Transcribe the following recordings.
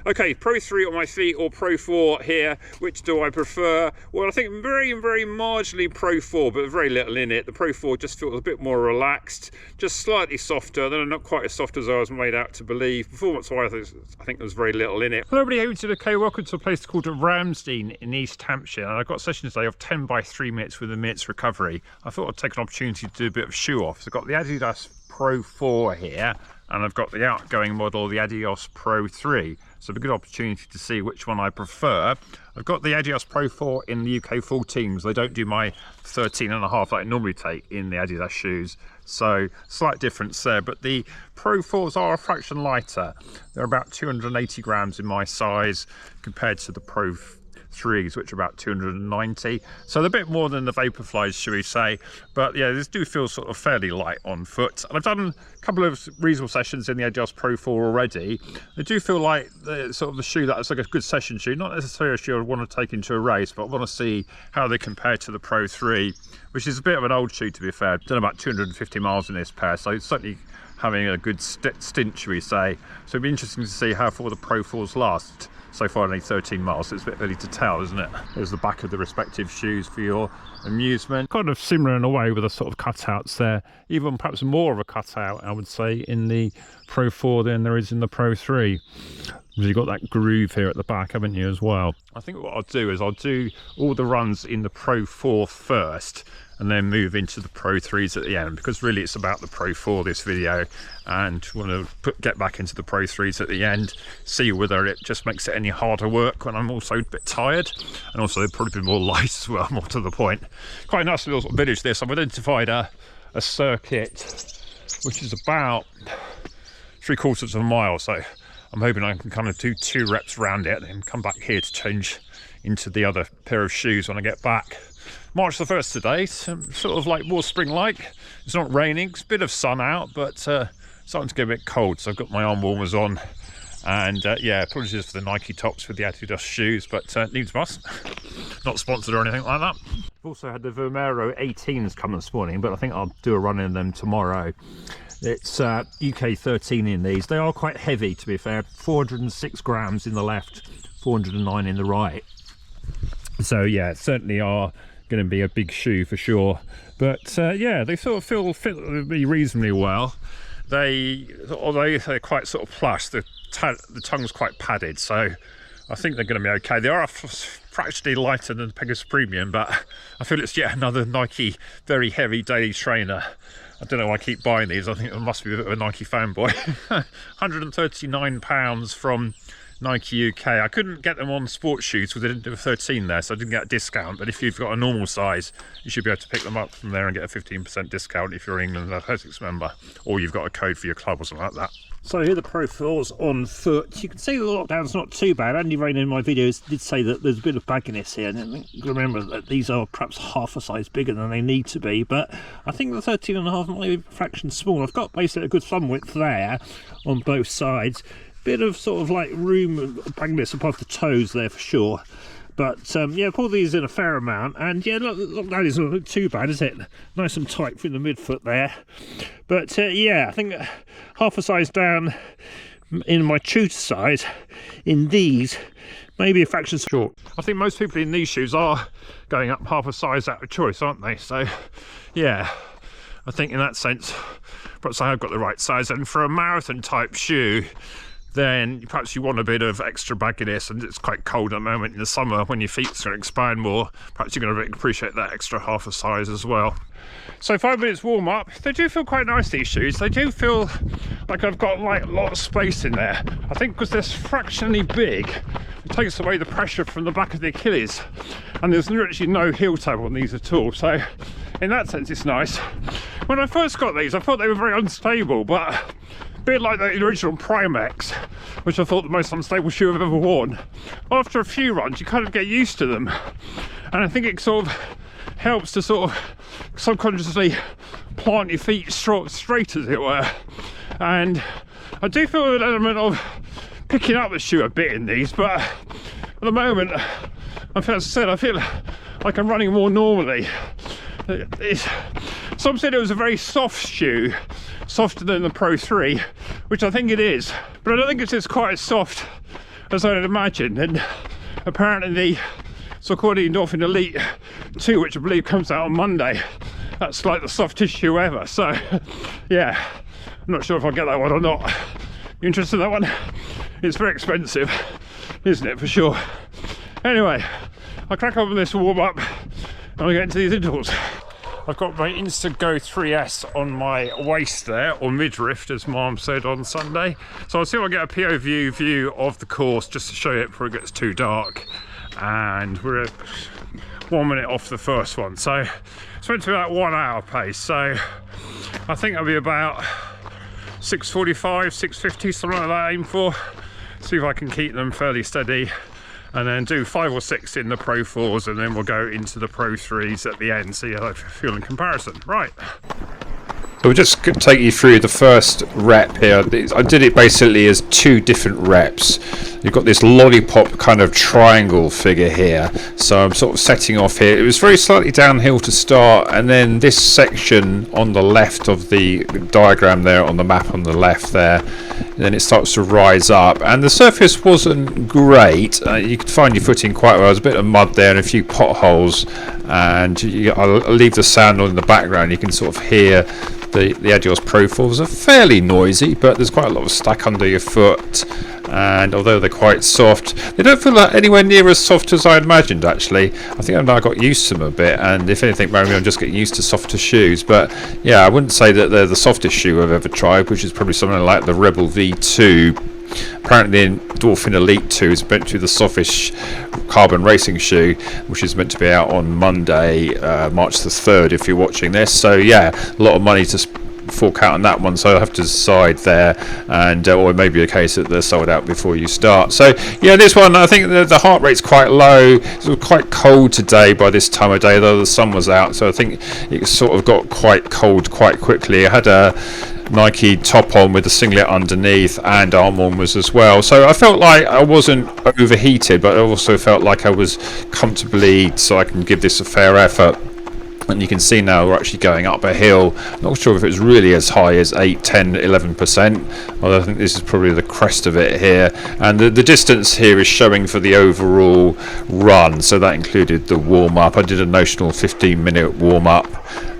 Okay, Pro 3 on my feet or Pro 4 here, which do I prefer? Well, I think very marginally Pro 4, but very little in it. The Pro 4 just feels a bit more relaxed, just slightly softer, though not quite as soft as I was made out to believe. Performance-wise, I think there's very little in it. Hello everybody, how are you doing? Okay, welcome to a place called Ramsdean in East Hampshire. And I've got a session today of 10 by 3 minutes with a minute's recovery. I thought I'd take an opportunity to do a bit of shoe off. So I've got the Adidas Pro 4 here, and I've got the outgoing model, the Adios Pro 3. So a good opportunity to see which one I prefer. I've got the Adios Pro 4 in the UK 14s. They don't do my 13.5 that I normally take in the Adidas shoes. So slight difference there, but the Pro 4s are a fraction lighter. They're about 280 grams in my size compared to the Pro 3s, which are about 290, so they're a bit more than the Vaporflies, should we say. But yeah, these do feel sort of fairly light on foot, and I've done a couple of reasonable sessions in the Adios Pro 4 already. They do feel like the sort of the shoe that's like a good session shoe, not necessarily a shoe I want to take into a race, but I want to see how they compare to the Pro 3, which is a bit of an old shoe, to be fair. I've done about 250 miles in this pair, so it's certainly having a good stint, should we say. So it'd be interesting to see how far the Pro 4s last. So far only 13 miles, so it's a bit early to tell, isn't it? There's the back of the respective shoes for your amusement. Kind of similar in a way with the sort of cutouts there. Even perhaps more of a cutout, I would say, in the Pro 4 than there is in the Pro 3. You've got that groove here at the back, haven't you, as well? I think what I'll do is I'll do all the runs in the Pro 4 first, and then move into the Pro 3s at the end, because really it's about the Pro 4 this video, and want to get back into the Pro 3s at the end, see whether it just makes it any harder work when I'm also a bit tired, and also they've probably been more light as well, more to the point. Quite a nice little sort of village this. I've identified a circuit which is about 3/4 of a mile, so I'm hoping I can kind of do 2 reps around it and come back here to change into the other pair of shoes when I get back. March the 1st today, sort of like more spring-like. It's not raining, it's a bit of sun out, but starting to get a bit cold, so I've got my arm warmers on. And yeah, apologies for the Nike tops with the Adidas shoes, but needs must. Not sponsored or anything like that. I've also had the Vomero 18s come this morning, but I think I'll do a run in them tomorrow. It's UK 13 in these. They are quite heavy, to be fair. 406 grams in the left, 409 in the right. So yeah, certainly are going to be a big shoe for sure. But yeah, they sort of fit me reasonably well. Although they're quite sort of plush, the tongue's quite padded, so I think they're going to be okay. They are fractionally lighter than the Pegasus Premium, but I feel it's yet another Nike very heavy daily trainer. I don't know why I keep buying these. I think I must be a bit of a Nike fanboy. £139 from Nike UK. I couldn't get them on sports shoes because they didn't do a 13 there, so I didn't get a discount. But if you've got a normal size, you should be able to pick them up from there and get a 15% discount if you're an England Athletics member, or you've got a code for your club or something like that. So here are the Pro 4s on foot. You can see the lockdown's not too bad. Andy Rain in my videos did say that there's a bit of bagginess here, and I think remember that these are perhaps half a size bigger than they need to be, but I think the 13.5 might be a fraction small. I've got basically a good thumb width there on both sides. Bit of sort of like room bagginess above the toes there for sure. But yeah, I pulled these in a fair amount, and yeah, look, that doesn't look too bad, is it? Nice and tight through the midfoot there. But yeah, I think half a size down in my tutor size in these, maybe a fraction short. I think most people in these shoes are going up half a size out of choice, aren't they? So yeah, I think in that sense, perhaps I have got the right size. And for a marathon type shoe, then perhaps you want a bit of extra bagginess, and it's quite cold at the moment in the summer when your feet's going to expand more. Perhaps you're going to appreciate that extra half a size as well. So 5 minutes warm up. They do feel quite nice, these shoes. They do feel like I've got like a lot of space in there. I think because they're fractionally big, it takes away the pressure from the back of the Achilles, and there's literally no heel tab on these at all. So in that sense it's nice. When I first got these I thought they were very unstable, but a bit like the original Primex, which I thought the most unstable shoe I've ever worn. After a few runs you kind of get used to them, and I think it sort of helps to sort of subconsciously plant your feet straight, as it were. And I do feel an element of picking up the shoe a bit in these, but at the moment, as I said, I feel like I'm running more normally. Some said it was a very soft shoe, softer than the Pro 3, which I think it is, but I don't think it's just quite as soft as I'd imagined. And apparently so according to Endorphin Elite 2, which I believe comes out on Monday, that's like the softest shoe ever. So yeah, I'm not sure if I'll get that one or not. You interested in that one? It's very expensive, isn't it, for sure. Anyway, I'll crack on with this warm up and I'll get into these intervals. I've got my Insta360 Go 3S on my waist there, or midrift as Mom said on Sunday. So I'll see if I get a POV view of the course just to show you it before it gets too dark. And we're 1 minute off the first one. So it's meant to be about 1 hour pace. So I think I'll be about 6:45, 6:50, something like that I aim for. See if I can keep them fairly steady. And then do 5 or 6 in the Pro 4s, and then we'll go into the Pro 3s at the end, see how I feel in comparison. Right. So we'll just take you through the first rep here. I did it basically as 2 different reps. You've got this lollipop kind of triangle figure here. So I'm sort of setting off here. It was very slightly downhill to start, and then this section on the left of the diagram there, on the map on the left there, and then it starts to rise up. And the surface wasn't great. You could find your footing quite well. There's a bit of mud there and a few potholes. And I'll leave the sound on in the background. You can sort of hear the Adios Pro 4s are fairly noisy, but there's quite a lot of stack under your foot, and although they're quite soft, they don't feel like anywhere near as soft as I imagined. Actually, I think I've now got used to them a bit, and if anything, maybe I'm just getting used to softer shoes. But yeah, I wouldn't say that they're the softest shoe I've ever tried, which is probably something like the Rebel V2. Apparently Endorphin Elite 2 is meant to be the softest carbon racing shoe, which is meant to be out on Monday, March the 3rd, if you're watching this. So yeah, a lot of money to fork out on that one, so I'll have to decide there, and or it may be a case that they're sold out before you start. So yeah, this one, I think the heart rate's quite low. It was quite cold today by this time of day, though the sun was out, so I think it sort of got quite cold quite quickly. I had a Nike top on with a singlet underneath and arm warmers as well, so I felt like I wasn't overheated, but I also felt like I was comfortably, so I can give this a fair effort. And you can see now we're actually going up a hill. Not sure if it's really as high as 8, 10, 11%, although I think this is probably the crest of it here. And the distance here is showing for the overall run, so that included the warm-up. I did a notional 15-minute warm-up,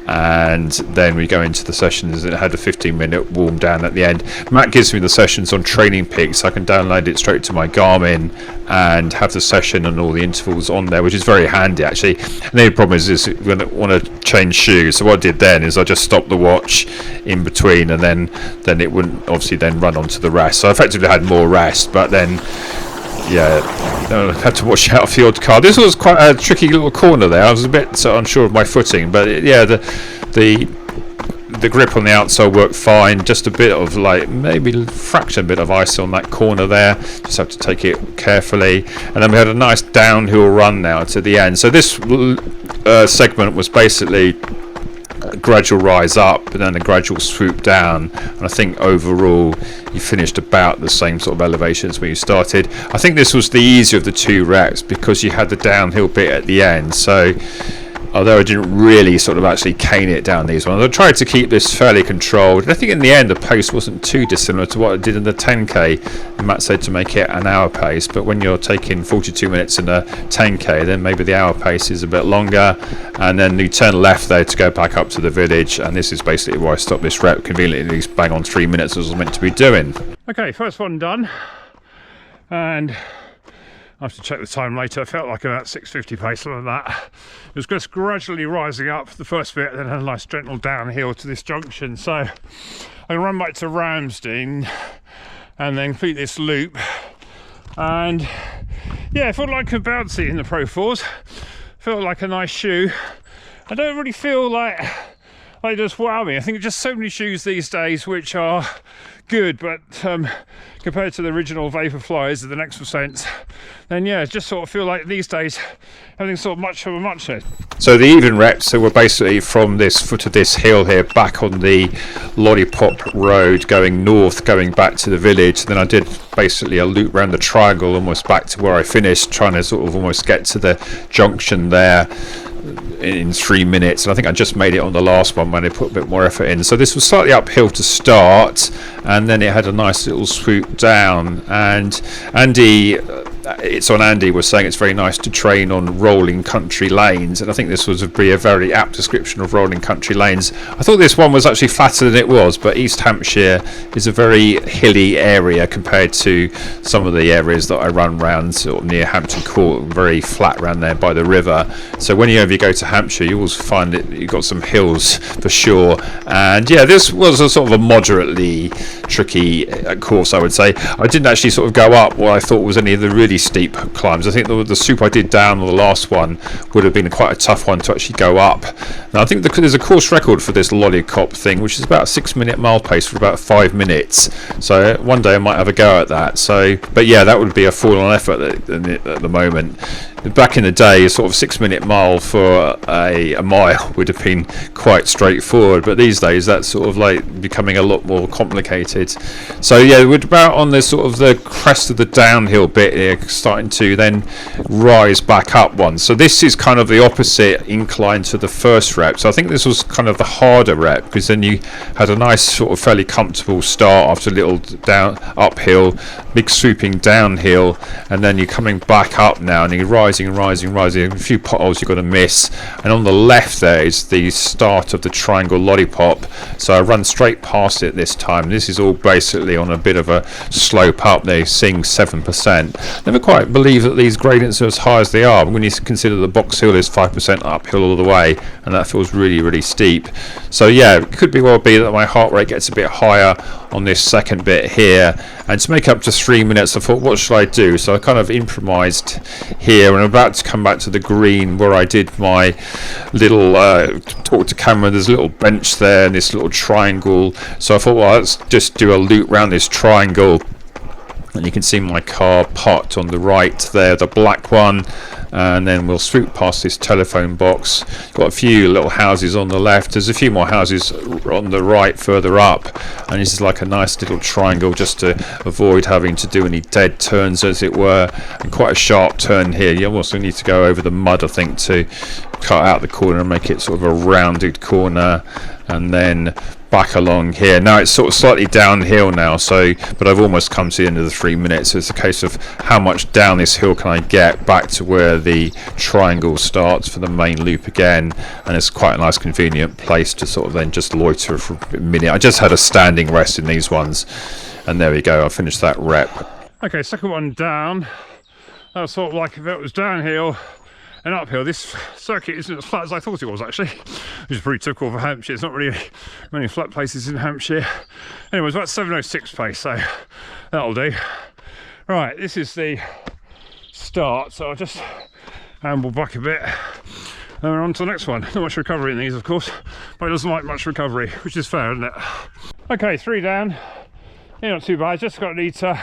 and then we go into the sessions, and it had a 15-minute warm down at the end. Matt gives me the sessions on Training Peaks, so I can download it straight to my Garmin and have the session and all the intervals on there, which is very handy actually. And the only problem is when I want to change shoes, so what I did then is I just stopped the watch in between, and then it wouldn't obviously then run onto the rest, so I effectively had more rest. But then yeah, I had to watch out for the odd car. This was quite a tricky little corner there. I was a bit unsure of my footing, but yeah, the grip on the outsole worked fine. Just a bit of like maybe fraction bit of ice on that corner there. Just have to take it carefully. And then we had a nice downhill run now to the end. So this segment was basically a gradual rise up and then a gradual swoop down, and I think overall you finished about the same sort of elevation as when you started. I think this was the easier of the 2 reps because you had the downhill bit at the end, so although I didn't really sort of actually cane it down these ones, I tried to keep this fairly controlled. And I think in the end the pace wasn't too dissimilar to what I did in the 10k, and Matt said to make it an hour pace, but when you're taking 42 minutes in a 10k, then maybe the hour pace is a bit longer. And then you turn left there to go back up to the village, and this is basically where I stopped this rep conveniently, bang on 3 minutes as I was meant to be doing. Okay, first one done, and I have to check the time later. I felt like about 6:50 pace, something like that. It was just gradually rising up the first bit, then a nice gentle downhill to this junction. So I run back to Ramsdean and then complete this loop. And yeah, it felt like a bouncy in the Pro 4s. Felt like a nice shoe. I don't really feel like they just wow me. I think just so many shoes these days which are good, but compared to the original Vaporflies of the next percent, then yeah, just sort of feel like these days everything's sort of much of a muchness. So the even reps, so we're basically from this foot of this hill here back on the Lollipop Road going north, going back to the village. Then I did basically a loop around the triangle almost back to where I finished, trying to sort of almost get to the junction there. in 3 minutes, and I think I just made it on the last one when I put a bit more effort in. So this was slightly uphill to start, and then it had a nice little swoop down. And Andy, it's on Andy, was saying it's very nice to train on rolling country lanes, and I think this would be a very apt description of rolling country lanes. I thought this one was actually flatter than it was, but East Hampshire is a very hilly area compared to some of the areas that I run around sort of near Hampton Court, very flat around there by the river. So when you go to Hampshire, you always find that you've got some hills for sure. And yeah, this was a sort of a moderately tricky course, I would say. I didn't actually sort of go up what I thought was any of the really steep climbs. I think the swoop I did down on the last one would have been quite a tough one to actually go up. Now I think there's a course record for this lollipop thing, which is about a 6-minute mile pace for about 5 minutes. So one day I might have a go at that. So, but yeah, that would be a full-on effort at the moment. Back in the day, a sort of 6-minute mile for a mile would have been quite straightforward, but these days that's sort of like becoming a lot more complicated. So yeah, we're about on the sort of the crest of the downhill bit here, starting to then rise back up one. So this is kind of the opposite incline to the first rep. So I think this was kind of the harder rep, because then you had a nice sort of fairly comfortable start after a little down uphill, big swooping downhill, and then you're coming back up now, and you're rising. A few potholes you've got to miss, and on the left there is the start of the triangle lollipop. So I run straight past it this time. This is all basically on a bit of a slope up. They're seeing 7%. Never quite believe that these gradients are as high as they are, but when you consider the box hill is 5% uphill all the way, and that feels really, really steep. So yeah, it could well be that my heart rate gets a bit higher on this second bit here. And to make up to 3 minutes, I thought, what should I do? So I kind of improvised here, and I'm about to come back to the green where I did my little talk to camera. There's a little bench there and this little triangle. So I thought, well, let's just do a loop around this triangle. And you can see my car parked on the right there, the black one, and then we'll swoop past this telephone box. Got a few little houses on the left. There's a few more houses on the right further up, and this is like a nice little triangle just to avoid having to do any dead turns, as it were, and quite a sharp turn here. You also need to go over the mud, I think, to cut out the corner and make it sort of a rounded corner, and then back along here. Now it's sort of slightly downhill now, so but I've almost come to the end of the 3 minutes, so it's a case of how much down this hill can I get back to where the triangle starts for the main loop again. And it's quite a nice convenient place to sort of then just loiter for a minute. I just had a standing rest in these ones, and there we go, I finished that rep. Okay, second one down. That was sort of like if it was downhill and uphill. This circuit isn't as flat as I thought it was, actually, which is pretty typical for Hampshire. It's not really many flat places in Hampshire. Anyway, it's about 7:06 pace, so that'll do. Right, this is the start, so I'll just amble back a bit and we're on to the next one. Not much recovery in these, of course, but it doesn't like much recovery, which is fair, isn't it? Okay, 3 down. Yeah, not too bad. Just got to need to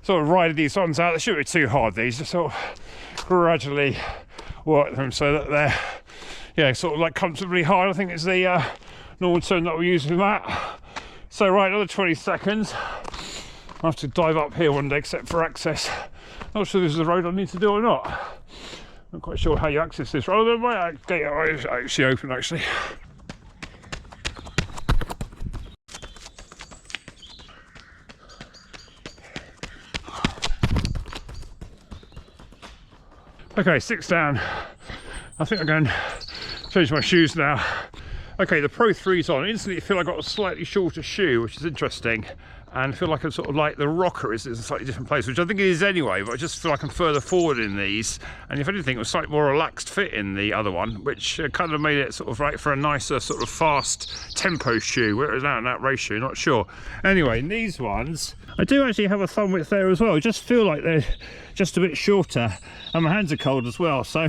sort of ride these ones out. They shouldn't be too hard, these. Just sort of gradually work them so that they're, yeah, sort of like comfortably hard. I think it's the normal term that we're using for that. So right, another 20 seconds. I'll have to dive up here one day, except for access. Not sure this is the road I need to do or not. Not quite sure how you access this road. Oh, my gate is actually open, actually. Okay, 6 down. I think I'm going to change my shoes now. Okay, the Pro 3's on. Instantly I feel I got a slightly shorter shoe, which is interesting. And I feel like I'm sort of like the rocker is in a slightly different place, which I think it is anyway, but I just feel like I'm further forward in these. And if anything, it was slightly more relaxed fit in the other one, which kind of made it sort of right for a nicer sort of fast tempo shoe. Where it was out in that race shoe, not sure. Anyway, in these ones, I do actually have a thumb width there as well. I just feel like they're just a bit shorter, and my hands are cold as well, so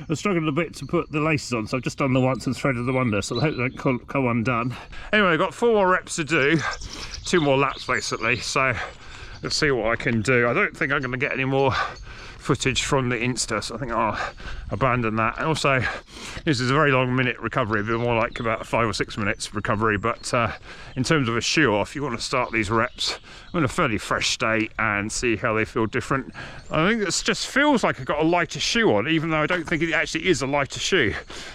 I struggled a bit to put the laces on, so I've just done the once and threaded them under, so I hope they don't come undone. Anyway, I've got 4 more reps to do, 2 more laps basically, so let's see what I can do. I don't think I'm going to get any more footage from the Insta, so I think I'll abandon that. And also, this is a very long minute recovery, a bit more like about 5 or 6 minutes recovery, but in terms of a shoe off, you want to start these reps in a fairly fresh state and see how they feel different. I think it just feels like I've got a lighter shoe on, even though I don't think it actually is a lighter shoe,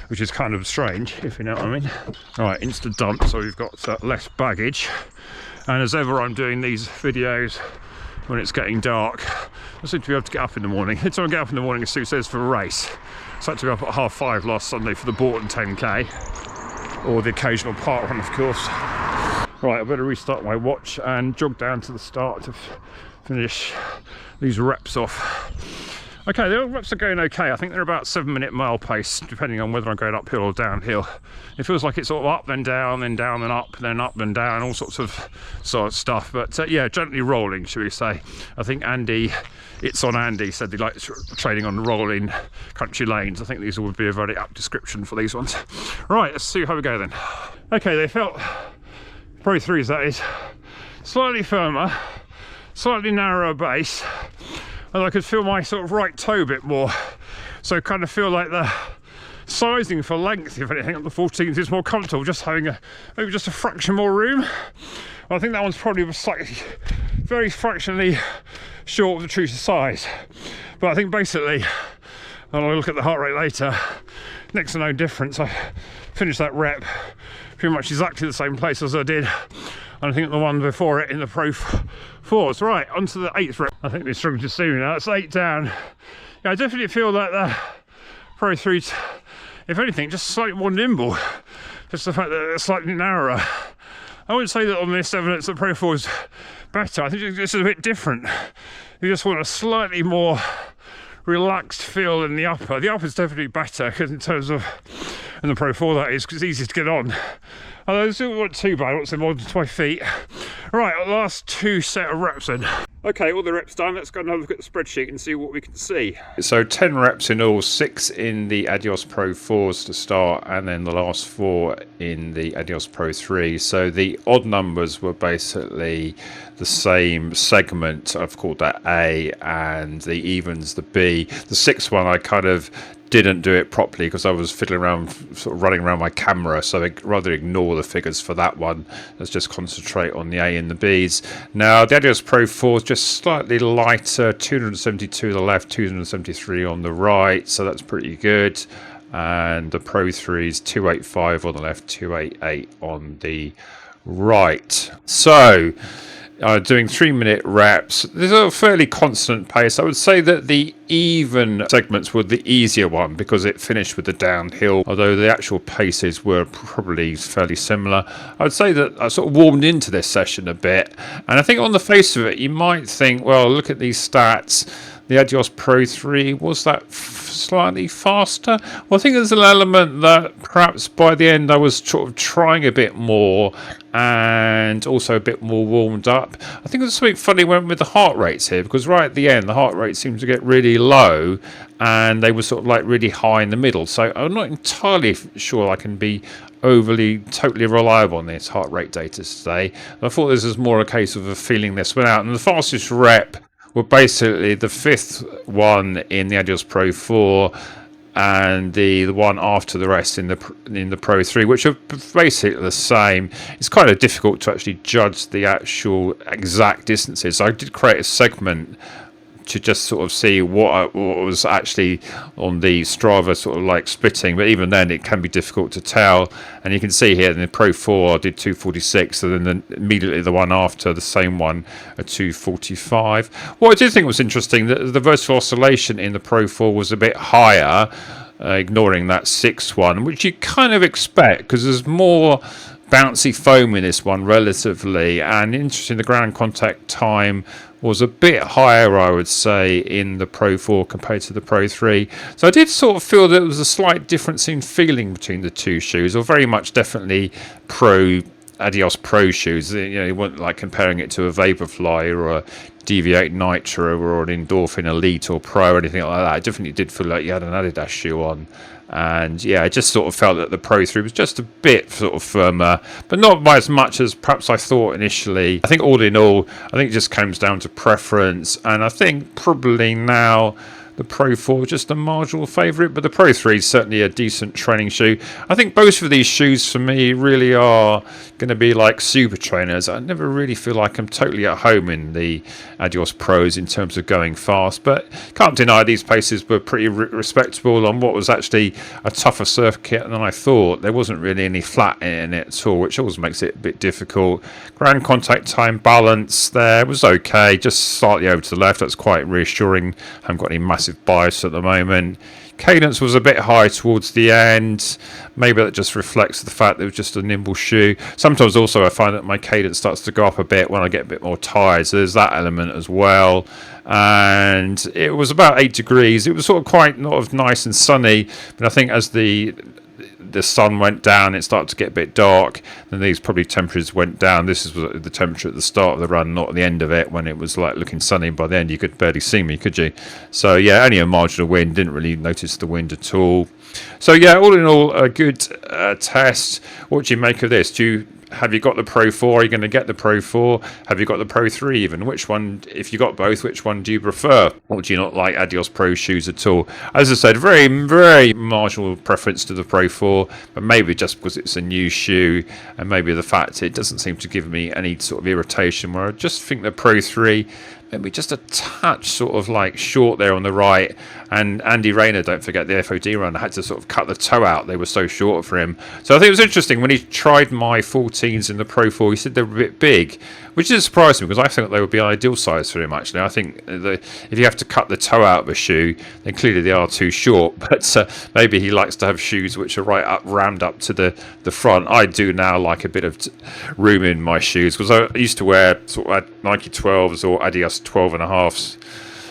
which is kind of strange, if you know what I mean. All right, Insta dump, so we've got less baggage. And as ever, I'm doing these videos when it's getting dark. I seem to be able to get up in the morning. Every time I get up in the morning, as Sue says, for a race. So I had to go up at 5:30 last Sunday for the Bourton 10k, or the occasional park run, of course. Right, I better restart my watch and jog down to the start to finish these reps off. Okay, the reps are going okay. I think they're about 7-minute mile pace, depending on whether I'm going uphill or downhill. It feels like it's sort of up, then down, then down, then up, then up, then down, all sorts of stuff. But yeah, gently rolling, should we say. I think Andy, it's on Andy, said he likes training on rolling country lanes. I think these would be a very apt description for these ones. Right, let's see how we go then. Okay, they felt, Pro 3s that is, slightly firmer, slightly narrower base. And I could feel my sort of right toe a bit more, so kind of feel like the sizing for length, if anything, on the 14th is more comfortable, just having maybe just a fraction more room. I think that one's probably slightly, very fractionally short of the true size, but I think basically, and I'll look at the heart rate later, next to no difference. I finished that rep pretty much exactly the same place as I did, and I think the one before it in the Pro 4s. Right, onto the 8th rep. I think they're struggling to see me now. It's 8 down. Yeah, I definitely feel like the Pro 3s, if anything, just slightly more nimble. Just the fact that they're slightly narrower. I wouldn't say that on this evidence the Pro 4 is better. I think this is a bit different. You just want a slightly more relaxed feel in the upper. The upper is definitely better in terms of, in the Pro 4 that is, because it's easy to get on. Although this isn't too bad once they're more than 5 feet. Right, last 2 set of reps then. Okay, all the reps done. Let's go and have a look at the spreadsheet and see what we can see. So 10 reps in all, 6 in the Adios Pro 4s to start, and then the last 4 in the Adios Pro 3. So the odd numbers were basically the same segment. I've called that A, and the evens the B. The 6th one I kind of didn't do it properly because I was fiddling around, sort of running around my camera, so I'd rather ignore the figures for that one. Let's just concentrate on the A and the B's. Now the Adios Pro 4 is just slightly lighter, 272 on the left, 273 on the right, so that's pretty good. And the Pro 3 is 285 on the left, 288 on the right. So doing 3-minute reps. There's a fairly constant pace. I would say that the even segments were the easier one because it finished with the downhill, although the actual paces were probably fairly similar. I would say that I sort of warmed into this session a bit, and I think on the face of it you might think, well, look at these stats. The Adios Pro 3, was that slightly faster? Well, I think there's an element that perhaps by the end I was sort of trying a bit more and also a bit more warmed up. I think there's something funny went with the heart rates here, because right at the end the heart rate seemed to get really low and they were sort of like really high in the middle. So I'm not entirely sure I can be totally reliable on this heart rate data today. I thought this was more a case of a feeling this went out, and the fastest rep were basically the 5th one in the Adios Pro 4 and the one after the rest in the Pro 3, which are basically the same. It's kind of difficult to actually judge the actual exact distances. So I did create a segment to just sort of see what was actually on the Strava sort of like splitting, but even then it can be difficult to tell. And you can see here in the Pro 4 I did 246, and then immediately the one after, the same one, at 245. What I did think was interesting, that the vertical oscillation in the Pro 4 was a bit higher, ignoring that 6th one, which you kind of expect because there's more bouncy foam in this one relatively, and interesting, the ground contact time was a bit higher, I would say, in the Pro 4 compared to the Pro 3. So I did sort of feel there was a slight difference in feeling between the two shoes, or very much definitely Pro Adios Pro shoes. You know, you weren't like comparing it to a Vaporfly or a Deviate Nitro or an Endorphin Elite or Pro or anything like that. It definitely did feel like you had an Adidas shoe on. And yeah, I just sort of felt that the Pro 3 was just a bit sort of firmer, but not by as much as perhaps I thought initially. I think all in all, I think it just comes down to preference, and I think probably now the Pro 4 is just a marginal favourite, but the Pro 3 is certainly a decent training shoe. I think both of these shoes for me really are going to be like super trainers. I never really feel like I'm totally at home in the Adios Pros in terms of going fast, but can't deny these paces were pretty respectable on what was actually a tougher circuit than I thought. There wasn't really any flat in it at all, which always makes it a bit difficult. Ground contact time balance there was okay, just slightly over to the left. That's quite reassuring. I haven't got any massive bias at the moment. Cadence was a bit high towards the end. Maybe that just reflects the fact that it was just a nimble shoe. Sometimes also I find that my cadence starts to go up a bit when I get a bit more tired, so there's that element as well. And it was about 8 degrees. It was sort of quite nice and sunny, but I think as the sun went down, it started to get a bit dark, and these probably temperatures went down. This is the temperature at the start of the run, not at the end of it, when it was like looking sunny. By the end you could barely see me, could you? So yeah, only a marginal wind, didn't really notice the wind at all. So yeah, all in all, a good test. What do you make of this? Have you got the Pro 4? Are you going to get the Pro 4? Have you got the Pro 3 even? Which one, if you got both, which one do you prefer? Or do you not like Adios Pro shoes at all? As I said, very, very marginal preference to the Pro 4, but maybe just because it's a new shoe, and maybe the fact it doesn't seem to give me any sort of irritation, where I just think the Pro 3 maybe just a touch sort of like short there on the right. And Andy Rayner, don't forget, the FOD run, had to sort of cut the toe out. They were so short for him. So I think it was interesting when he tried my 14s in the Pro 4, he said they were a bit big, which did surprise me because I think they would be ideal size for him actually. I think if you have to cut the toe out of a shoe, then clearly they are too short, but maybe he likes to have shoes which are right up, rammed up to the front. I do now like a bit of room in my shoes, because I used to wear sort of Nike 12s or Adidas 12.5s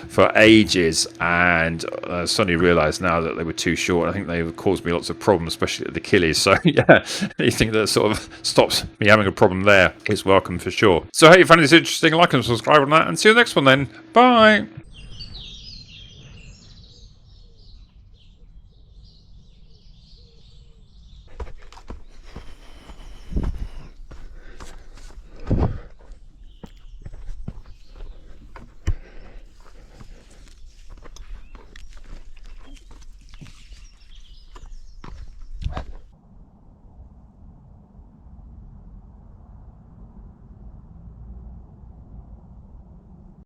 for ages, and suddenly realised now that they were too short. I think they would cause me lots of problems, especially at the Achilles. So yeah, anything that sort of stops me having a problem there is welcome for sure. So hey, if you found this interesting, like and subscribe on that, and see you next one then. Bye.